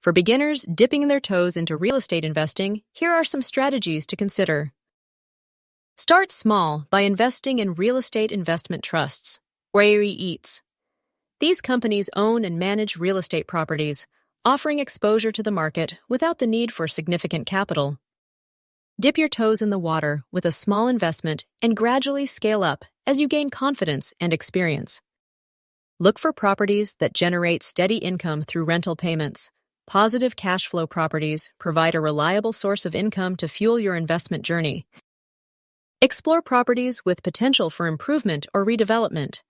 For beginners dipping their toes into real estate investing, here are some strategies to consider. Start small by investing in real estate investment trusts, or REITs. These companies own and manage real estate properties, offering exposure to the market without the need for significant capital. Dip your toes in the water with a small investment and gradually scale up as you gain confidence and experience. Look for properties that generate steady income through rental payments. Positive cash flow properties provide a reliable source of income to fuel your investment journey. Explore properties with potential for improvement or redevelopment.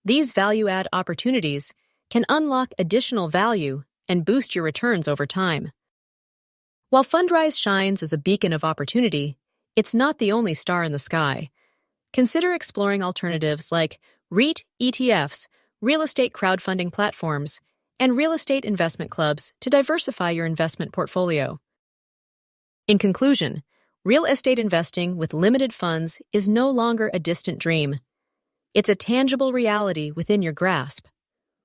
These value-add opportunities can unlock additional value and boost your returns over time. While Fundrise shines as a beacon of opportunity, it's not the only star in the sky. Consider exploring alternatives like REIT ETFs, real estate crowdfunding platforms, and real estate investment clubs to diversify your investment portfolio. In conclusion, real estate investing with limited funds is no longer a distant dream. It's a tangible reality within your grasp.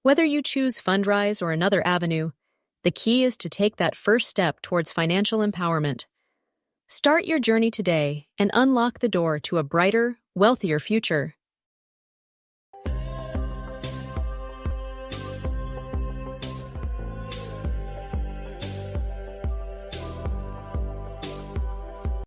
Whether you choose Fundrise or another avenue, the key is to take that first step towards financial empowerment. Start your journey today and unlock the door to a brighter, wealthier future.